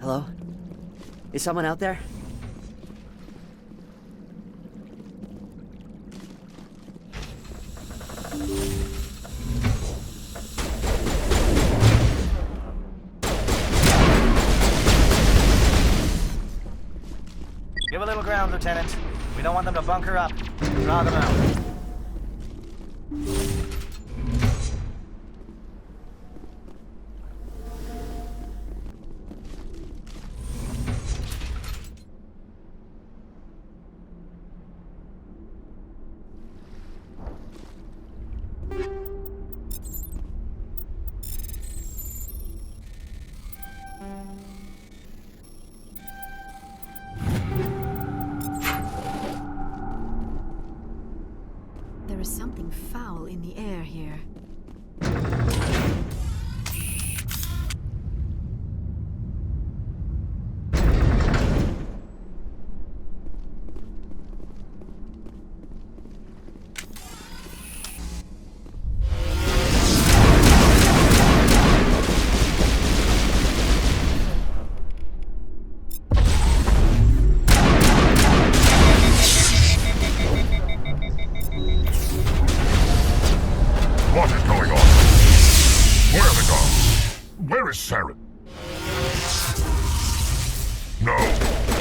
Hello? Is someone out there? Give a little ground, Lieutenant. We don't want them to bunker up. Draw them out. There is something foul in the air here. What is going on? Where are the guards? Where is Saren? No,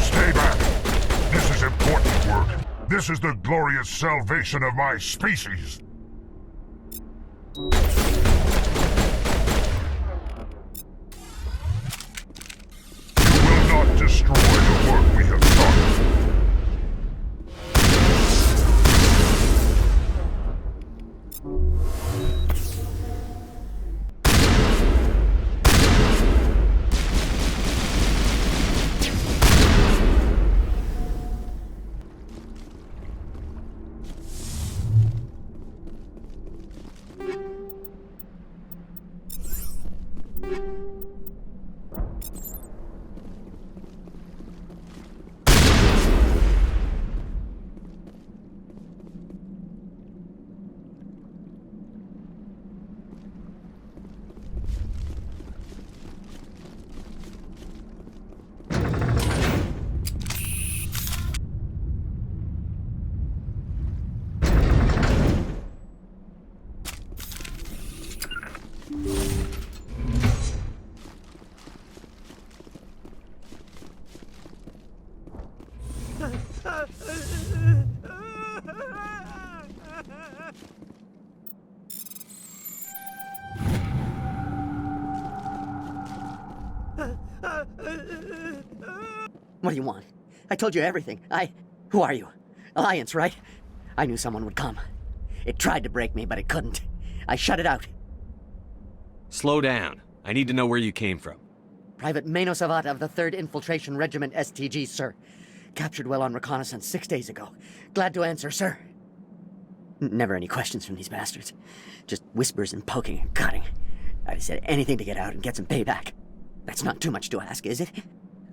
stay back. This is important work. This is the glorious salvation of my species. You will not destroy the work we have done. What do you want? I told you everything. Who are you? Alliance, right? I knew someone would come. It tried to break me, but it couldn't. I shut it out. Slow down. I need to know where you came from. Private Mano Savat of the 3rd Infiltration Regiment STG, sir. Captured well on reconnaissance 6 days ago. Glad to answer, sir. Never any questions from these bastards. Just whispers and poking and cutting. I'd have said anything to get out and get some payback. That's not too much to ask, is it?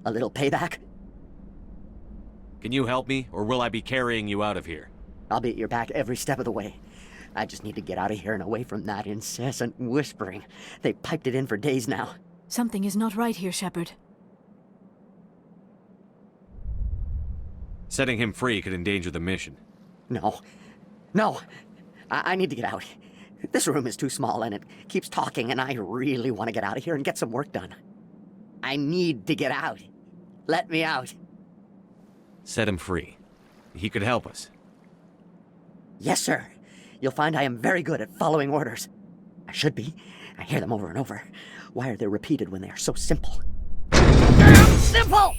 A little payback? Can you help me, or will I be carrying you out of here? I'll be at your back every step of the way. I just need to get out of here and away from that incessant whispering. They piped it in for days now. Something is not right here, Shepard. Setting him free could endanger the mission. No. No. I need to get out. This room is too small and it keeps talking and I really want to get out of here and get some work done. I need to get out. Let me out. Set him free. He could help us. Yes, sir. You'll find I am very good at following orders. I should be. I hear them over and over. Why are they repeated when they are so simple? Damn simple!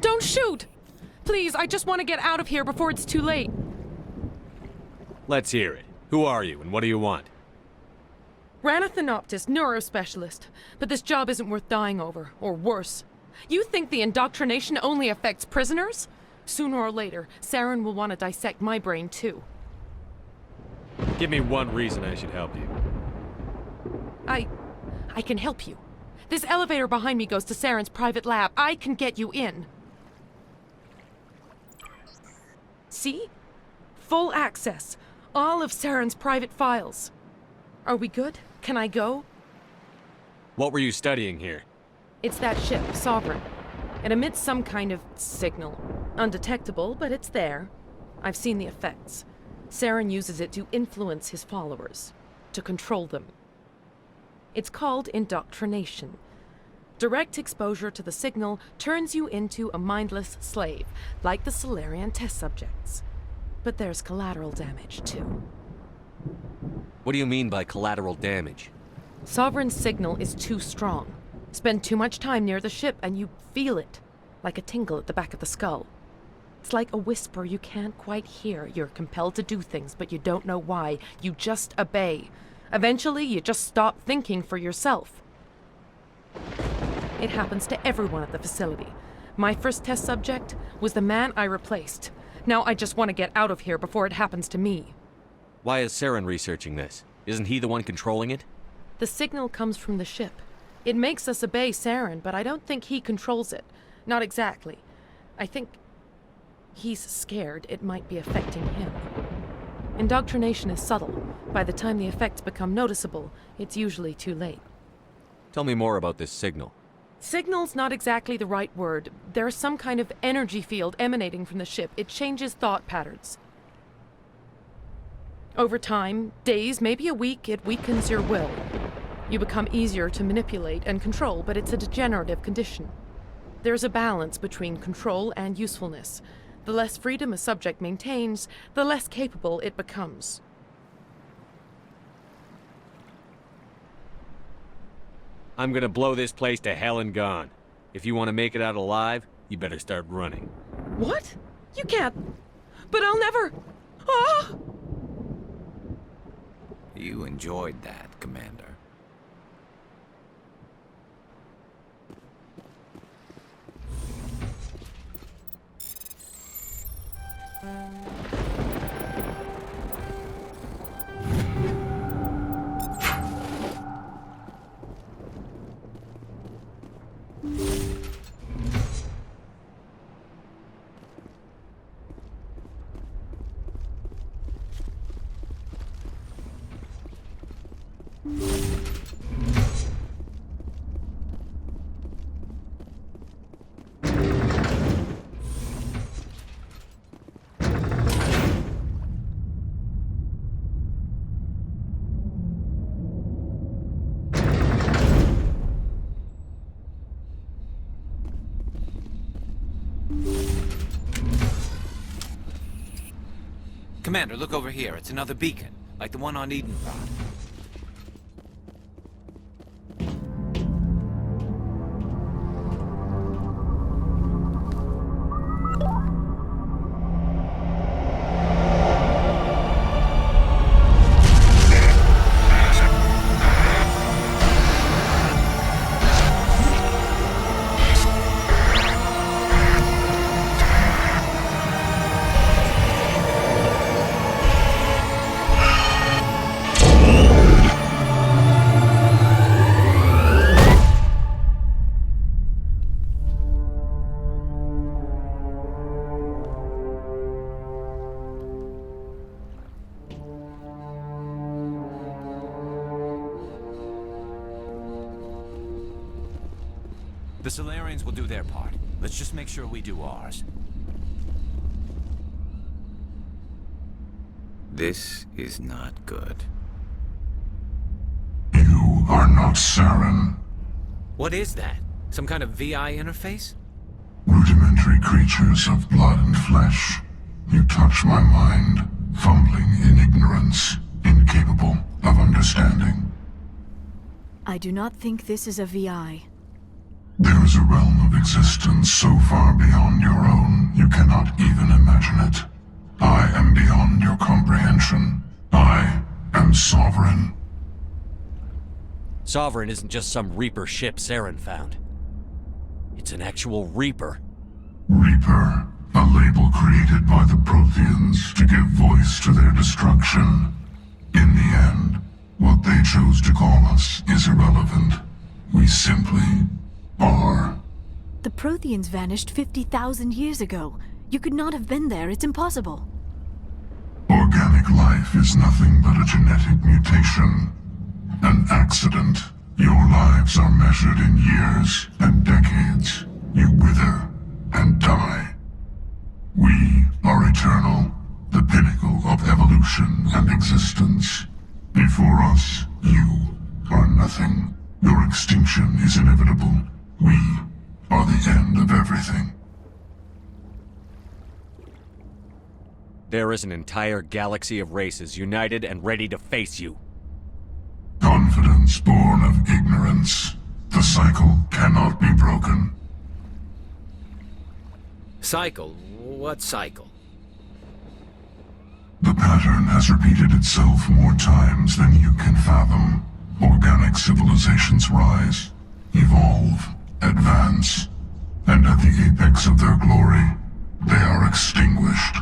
Don't shoot! Please, I just want to get out of here before it's too late. Let's hear it. Who are you, and what do you want? Ranathanoptis, neurospecialist. But this job isn't worth dying over, or worse. You think the indoctrination only affects prisoners? Sooner or later, Saren will want to dissect my brain too. Give me one reason I should help you. I can help you. This elevator behind me goes to Saren's private lab. I can get you in. See? Full access. All of Saren's private files. Are we good? Can I go? What were you studying here? It's that ship, Sovereign. It emits some kind of signal. Undetectable, but it's there. I've seen the effects. Saren uses it to influence his followers, to control them. It's called indoctrination. Direct exposure to the signal turns you into a mindless slave, like the Salarian test subjects. But there's collateral damage, too. What do you mean by collateral damage? Sovereign's signal is too strong. Spend too much time near the ship and you feel it, like a tingle at the back of the skull. It's like a whisper you can't quite hear. You're compelled to do things, but you don't know why. You just obey. Eventually, you just stop thinking for yourself. It happens to everyone at the facility. My first test subject was the man I replaced. Now I just want to get out of here before it happens to me. Why is Saren researching this? Isn't he the one controlling it? The signal comes from the ship. It makes us obey Saren, but I don't think he controls it. Not exactly. I think he's scared it might be affecting him. Indoctrination is subtle. By the time the effects become noticeable, it's usually too late. Tell me more about this signal. Signal's not exactly the right word. There's some kind of energy field emanating from the ship. It changes thought patterns. Over time, days, maybe a week, it weakens your will. You become easier to manipulate and control, but it's a degenerative condition. There's a balance between control and usefulness. The less freedom a subject maintains, the less capable it becomes. I'm gonna blow this place to hell and gone. If you want to make it out alive, you better start running. What? You can't. But I'll never. Ah! You enjoyed that, Commander. Commander, look over here. It's another beacon, like the one on Edenrod. The Salarians will do their part. Let's just make sure we do ours. This is not good. You are not Saren. What is that? Some kind of VI interface? Rudimentary creatures of blood and flesh. You touch my mind, fumbling in ignorance, incapable of understanding. I do not think this is a VI. There is a realm of existence so far beyond your own, you cannot even imagine it. I am beyond your comprehension. I am Sovereign. Sovereign isn't just some Reaper ship Saren found. It's an actual Reaper. Reaper, a label created by the Protheans to give voice to their destruction. In the end, what they chose to call us is irrelevant. We simply are. The Protheans vanished 50,000 years ago. You could not have been there. It's impossible. Organic life is nothing but a genetic mutation. An accident. Your lives are measured in years and decades. You wither and die. We are eternal, the pinnacle of evolution and existence. Before us, you are nothing. Your extinction is inevitable. We are the end of everything. There is an entire galaxy of races united and ready to face you. Confidence born of ignorance. The cycle cannot be broken. Cycle? What cycle? The pattern has repeated itself more times than you can fathom. Organic civilizations rise, evolve, advance, and at the apex of their glory, they are extinguished.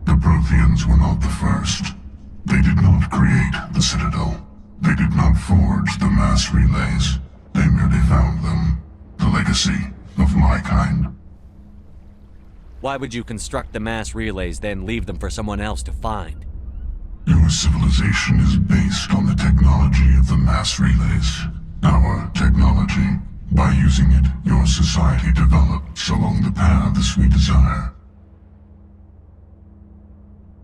The Protheans were not the first. They did not create the Citadel. They did not forge the mass relays. They merely found them. The legacy of my kind. Why would you construct the mass relays, then leave them for someone else to find? Your civilization is based on the technology of the mass relays. Our technology. By using it, your society develops along the paths we desire.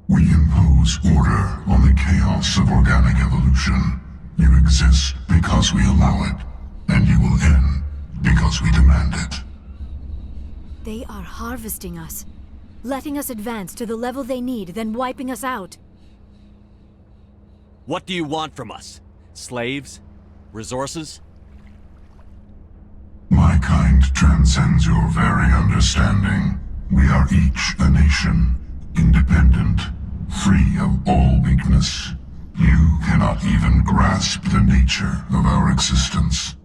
We impose order on the chaos of organic evolution. You exist because we allow it, and you will end because we demand it. They are harvesting us, letting us advance to the level they need, then wiping us out. What do you want from us? Slaves? Resources? My kind transcends your very understanding. We are each a nation, independent, free of all weakness. You cannot even grasp the nature of our existence.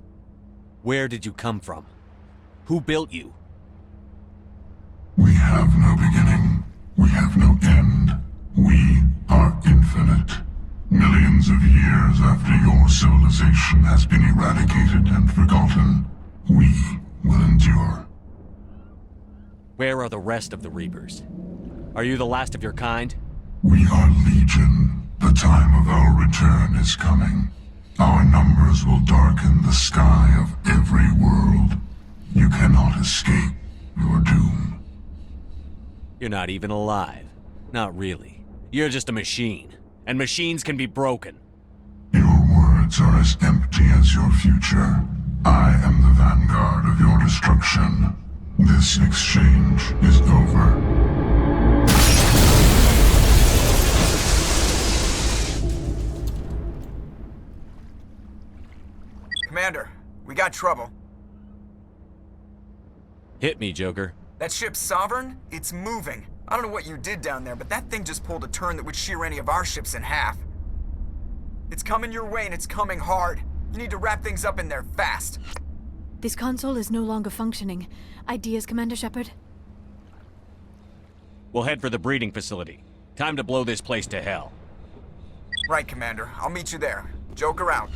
Where did you come from? Who built you? We have no beginning. We have no end. We are infinite. Millions of years after your civilization has been eradicated and forgotten, we will endure. Where are the rest of the Reapers? Are you the last of your kind? We are Legion. The time of our return is coming. Our numbers will darken the sky of every world. You cannot escape your doom. You're not even alive. Not really. You're just a machine. And machines can be broken. Your words are as empty as your future. I am the vanguard of your destruction. This exchange is over. Commander, we got trouble. Hit me, Joker. That ship's Sovereign? It's moving. I don't know what you did down there, but that thing just pulled a turn that would shear any of our ships in half. It's coming your way and it's coming hard. You need to wrap things up in there fast. This console is no longer functioning. Ideas, Commander Shepard? We'll head for the breeding facility. Time to blow this place to hell. Right, Commander. I'll meet you there. Joker out.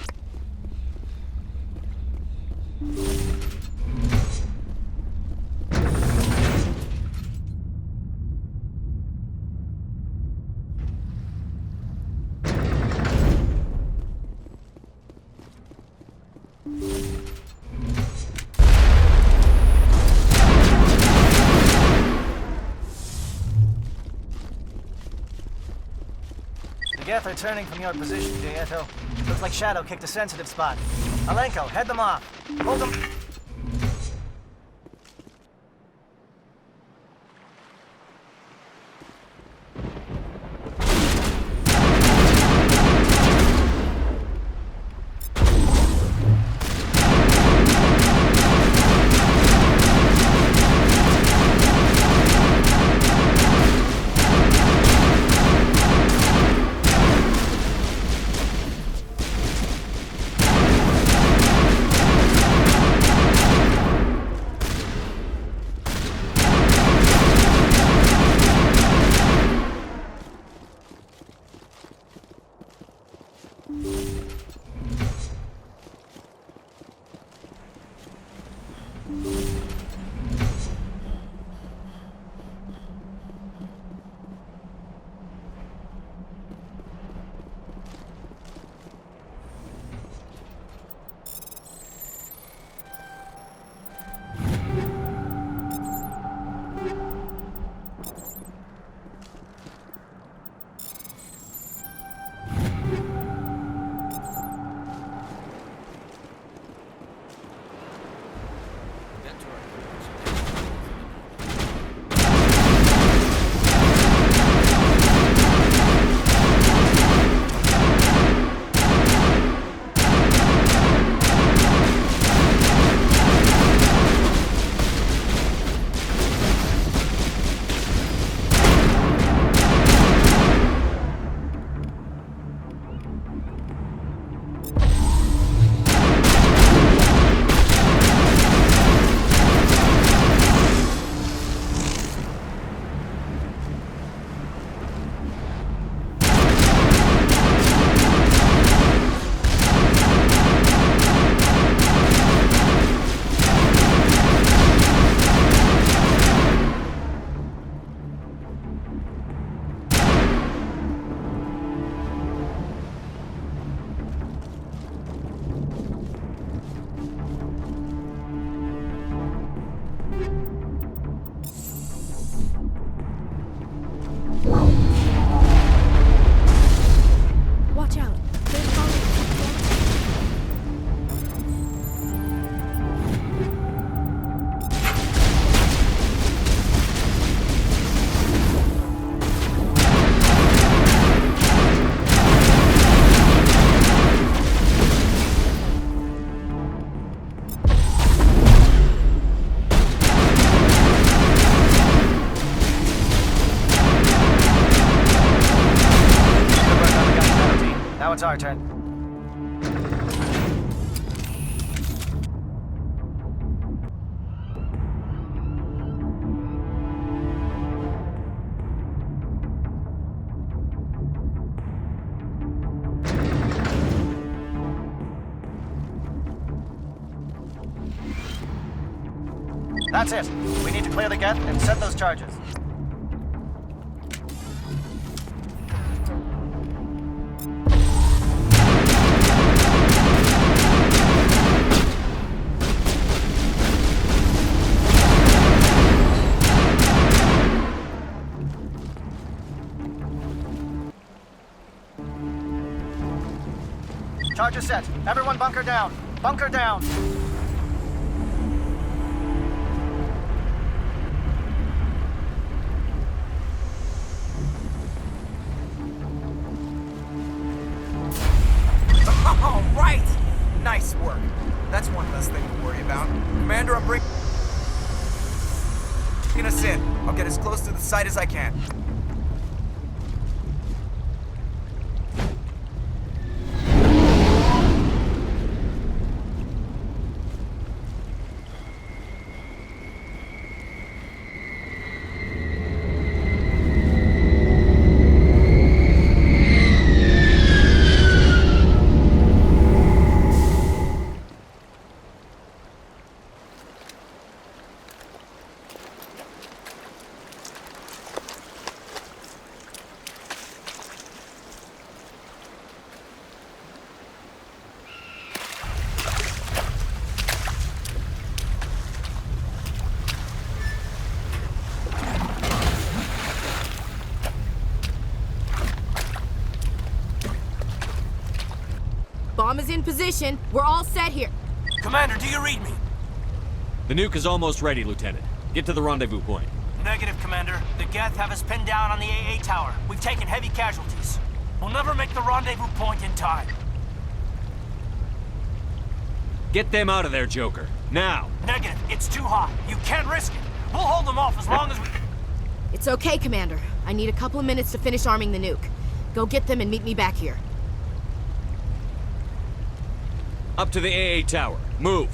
They're turning from your position, Dieto. Looks like Shadow kicked a sensitive spot. Alenko, head them off. Hold them. Watch out. They're following Now it's our turn. That's it. We need to clear the geth and set those charges. Charges set. Everyone bunker down. Bunker down. All right! Nice work. That's one less thing to worry about. Commander, I'm bringing us in. I'll get as close to the site as I can. Bomb is in position. We're all set here. Commander, do you read me? The nuke is almost ready, Lieutenant. Get to the rendezvous point. Negative, Commander. The geth have us pinned down on the AA tower. We've taken heavy casualties. We'll never make the rendezvous point in time. Get them out of there, Joker. Now! Negative. It's too hot. You can't risk it. We'll hold them off as long as we... It's okay, Commander. I need a couple of minutes to finish arming the nuke. Go get them and meet me back here. Up to the AA tower. Move!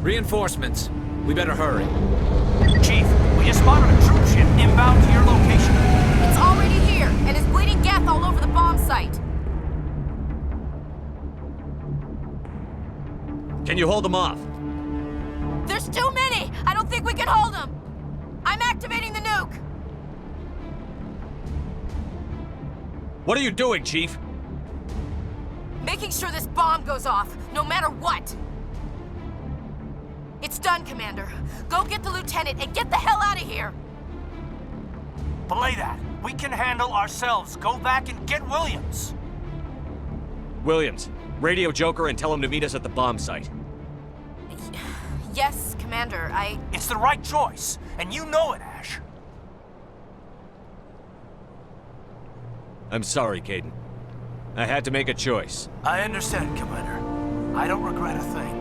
Reinforcements. We better hurry. Chief, we just spotted a troop ship inbound to your location. It's already here, and is bleeding Geth all over the bomb site. Can you hold them off? There's too many! I don't think we can hold them! I'm activating the nuke! What are you doing, Chief? Making sure this bomb goes off, no matter what! It's done, Commander. Go get the lieutenant and get the hell out of here! Belay that. We can handle ourselves. Go back and get Williams. Williams, radio Joker and tell him to meet us at the bomb site. Yes, Commander, It's the right choice, and you know it, Ash. I'm sorry, Caden. I had to make a choice. I understand, Commander. I don't regret a thing.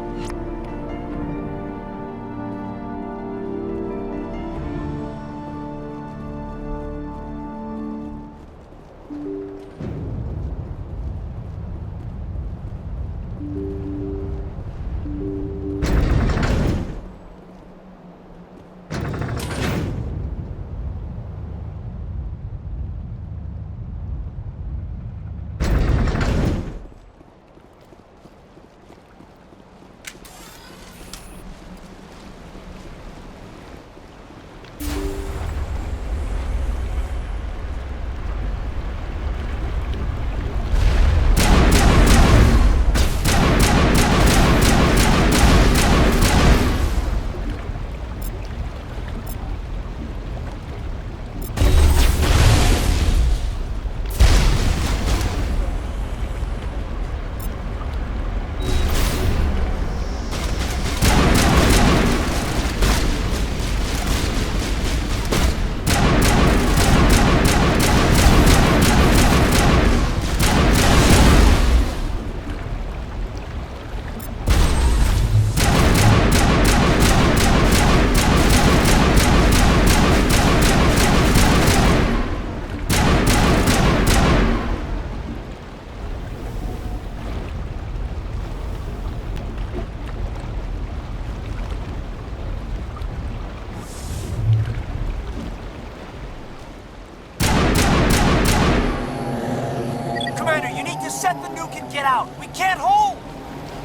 Set the nuke and get out. We can't hold.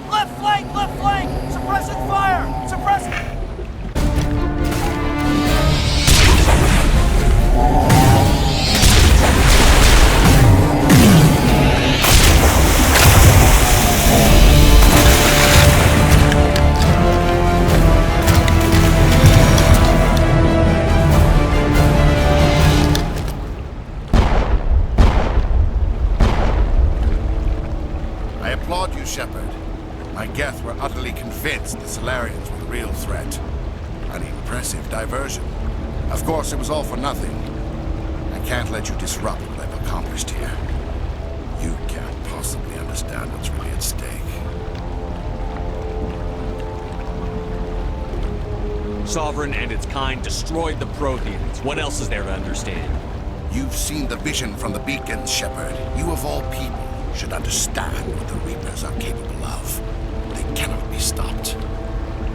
Left flank, suppressing fire, suppressing. Shepard. My Geth were utterly convinced the Salarians were the real threat. An impressive diversion. Of course, it was all for nothing. I can't let you disrupt what I've accomplished here. You can't possibly understand what's really at stake. Sovereign and its kind destroyed the Protheans. What else is there to understand? You've seen the vision from the beacons, Shepard. You of all people should understand what the Reapers are capable of. They cannot be stopped.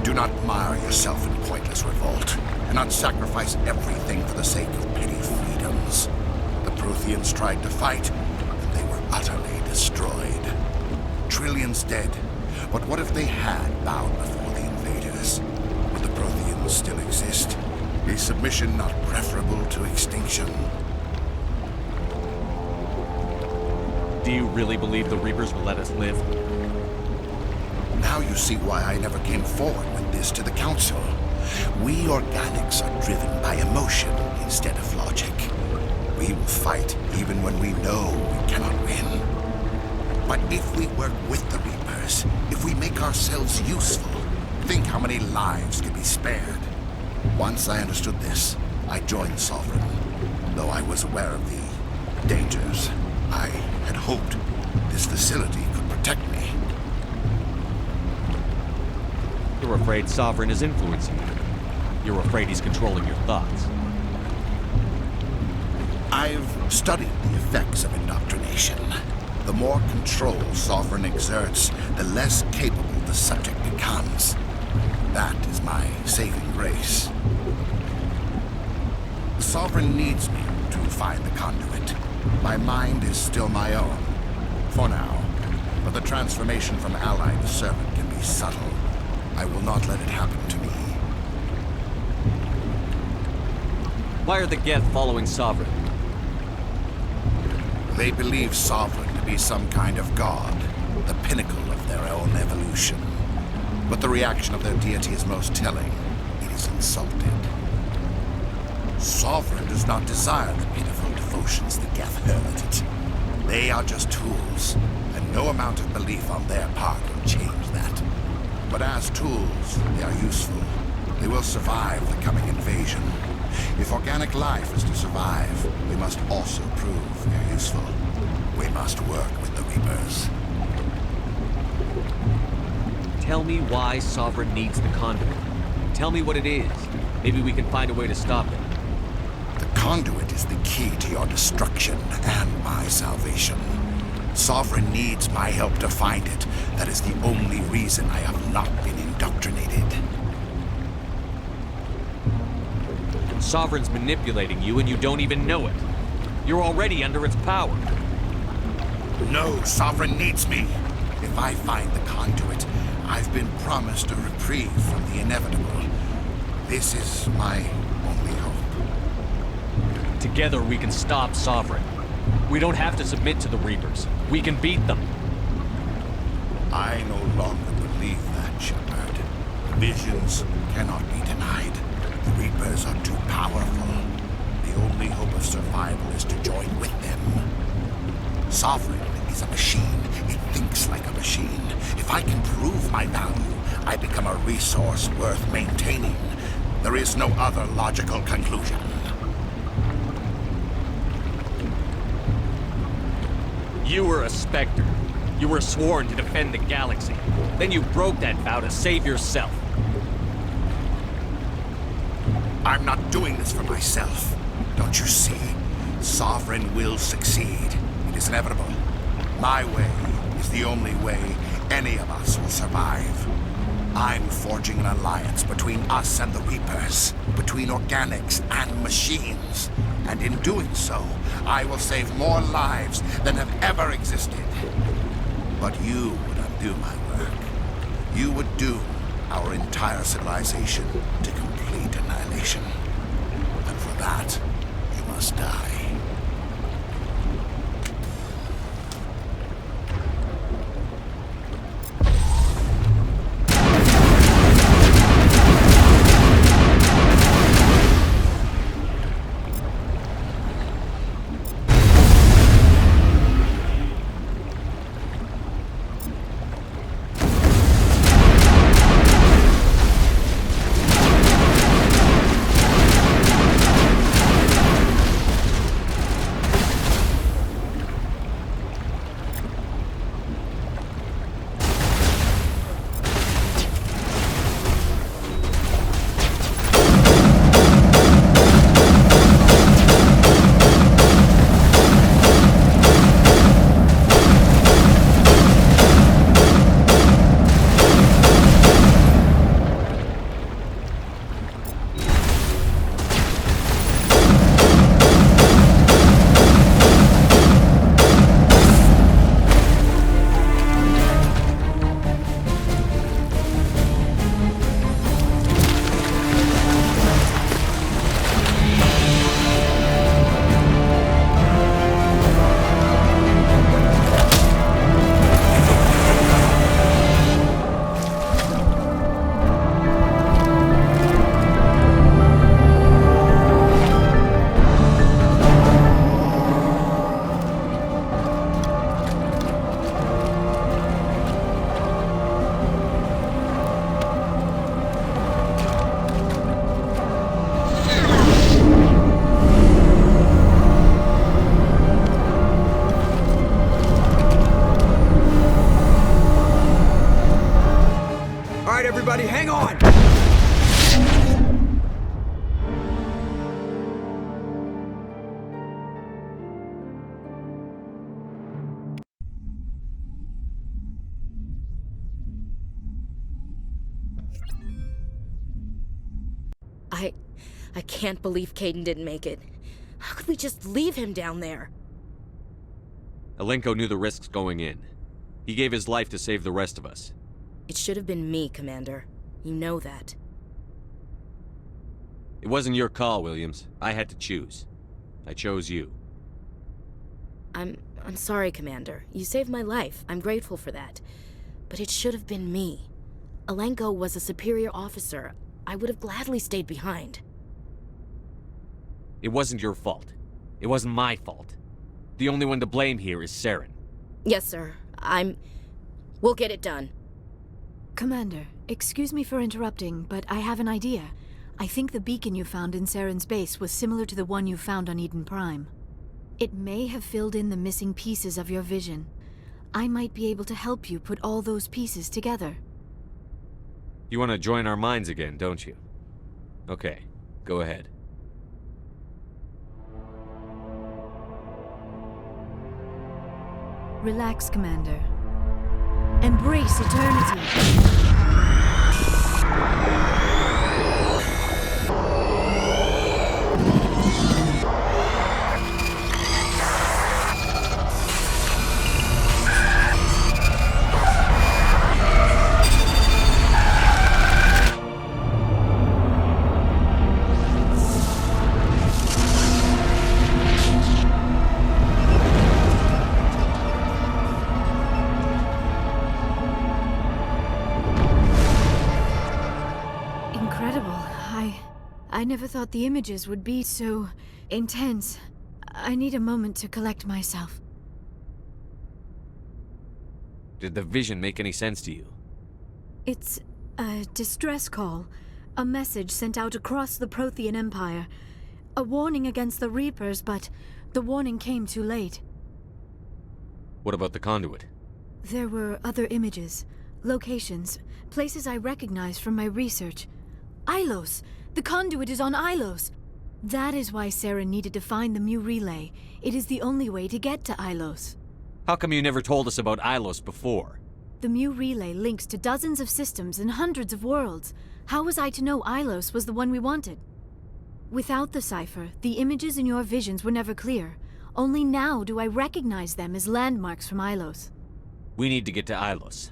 Do not mire yourself in pointless revolt. Do not sacrifice everything for the sake of petty freedoms. The Protheans tried to fight, and they were utterly destroyed. Trillions dead. But what if they had bowed before the invaders? Would the Protheans still exist? Is submission not preferable to extinction? Do you really believe the Reapers will let us live? Now you see why I never came forward with this to the Council. We organics are driven by emotion instead of logic. We will fight even when we know we cannot win. But if we work with the Reapers, if we make ourselves useful, think how many lives could be spared. Once I understood this, I joined Sovereign, though I was aware of the dangers. I had hoped this facility could protect me. You're afraid Sovereign is influencing you. You're afraid he's controlling your thoughts. I've studied the effects of indoctrination. The more control Sovereign exerts, the less capable the subject becomes. That is my saving grace. The Sovereign needs me to find the conduit. My mind is still my own, for now. But the transformation from ally to servant can be subtle. I will not let it happen to me. Why are the Geth following Sovereign? They believe Sovereign to be some kind of god, the pinnacle of their own evolution. But the reaction of their deity is most telling. It is insulted. Sovereign does not desire the pitiful devotions the Geth hurl at it. They are just tools, and no amount of belief on their part will change that. But as tools, they are useful. They will survive the coming invasion. If organic life is to survive, we must also prove we are useful. We must work with the Reapers. Tell me why Sovereign needs the conduit. Tell me what it is. Maybe we can find a way to stop it. The conduit is the key to your destruction and my salvation. Sovereign needs my help to find it. That is the only reason I have not been indoctrinated. Sovereign's manipulating you and you don't even know it. You're already under its power. No, Sovereign needs me. If I find the conduit, I've been promised a reprieve from the inevitable. This is my only hope. Together we can stop Sovereign. We don't have to submit to the Reapers. We can beat them. I no longer believe that, Shepard. Visions cannot be denied. The Reapers are too powerful. The only hope of survival is to join with them. Sovereign is a machine. It thinks like a machine. If I can prove my value, I become a resource worth maintaining. There is no other logical conclusion. You were a Spectre. You were sworn to defend the galaxy. Then you broke that vow to save yourself. I'm not doing this for myself. Don't you see? Sovereign will succeed. It is inevitable. My way is the only way any of us will survive. I'm forging an alliance between us and the Reapers, between organics and machines. And in doing so, I will save more lives than have ever existed. But you would undo my work. You would doom our entire civilization to complete annihilation. And for that, you must die. I can't believe Caden didn't make it. How could we just leave him down there? Alenko knew the risks going in. He gave his life to save the rest of us. It should have been me, Commander. You know that. It wasn't your call, Williams. I had to choose. I chose you. I'm sorry, Commander. You saved my life. I'm grateful for that. But it should have been me. Alenko was a superior officer. I would have gladly stayed behind. It wasn't your fault. It wasn't my fault. The only one to blame here is Saren. Yes, sir. We'll get it done. Commander, excuse me for interrupting, but I have an idea. I think the beacon you found in Saren's base was similar to the one you found on Eden Prime. It may have filled in the missing pieces of your vision. I might be able to help you put all those pieces together. You want to join our minds again, don't you? Okay, go ahead. Relax, Commander. Embrace eternity. I never thought the images would be so intense. I need a moment to collect myself. Did the vision make any sense to you? It's a distress call. A message sent out across the Prothean Empire. A warning against the Reapers, but the warning came too late. What about the conduit? There were other images, locations, places I recognized from my research. Ilos! The conduit is on Ilos! That is why Saren needed to find the Mu relay. It is the only way to get to Ilos. How come you never told us about Ilos before? The Mu relay links to dozens of systems and hundreds of worlds. How was I to know Ilos was the one we wanted? Without the cipher, the images in your visions were never clear. Only now do I recognize them as landmarks from Ilos. We need to get to Ilos.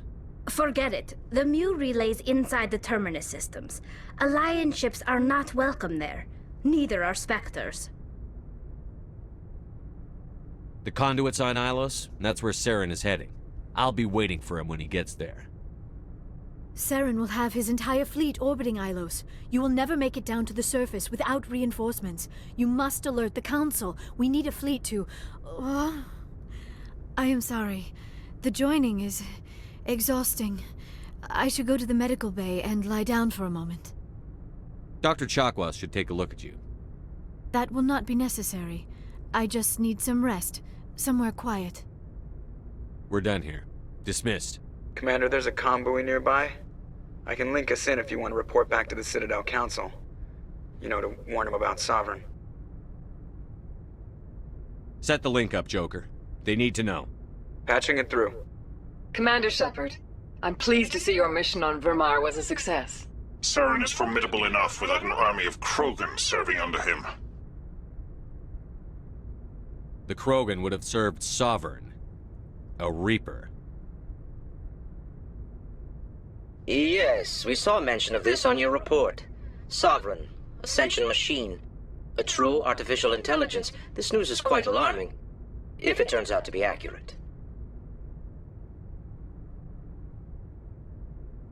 Forget it. The Mu relay's inside the Terminus systems. Alliance ships are not welcome there. Neither are Spectres. The conduit's on Ilos, and that's where Saren is heading. I'll be waiting for him when he gets there. Saren will have his entire fleet orbiting Ilos. You will never make it down to the surface without reinforcements. You must alert the Council. We need a fleet to... I am sorry. The joining is... exhausting. I should go to the medical bay and lie down for a moment. Dr. Chakwas should take a look at you. That will not be necessary. I just need some rest. Somewhere quiet. We're done here. Dismissed. Commander, there's a convoy nearby. I can link us in if you want to report back to the Citadel Council. You know, to warn them about Sovereign. Set the link up, Joker. They need to know. Patching it through. Commander Shepard, I'm pleased to see your mission on Vermar was a success. Saren is formidable enough without an army of Krogan serving under him. The Krogan would have served Sovereign. A Reaper. Yes, we saw mention of this on your report. Sovereign, Ascension machine. A true artificial intelligence. This news is quite alarming, if it turns out to be accurate.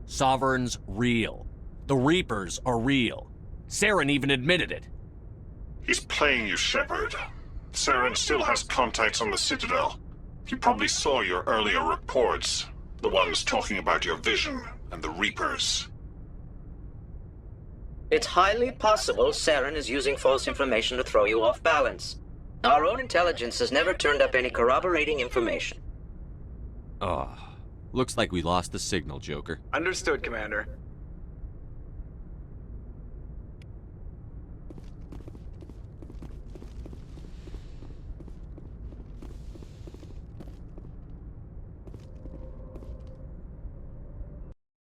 Sovereign's real. The Reapers are real. Saren even admitted it. He's playing you, Shepard. Saren still has contacts on the Citadel. He probably saw your earlier reports. The ones talking about your vision and the Reapers. It's highly possible Saren is using false information to throw you off balance. Our own intelligence has never turned up any corroborating information. Looks like we lost the signal, Joker. Understood, Commander.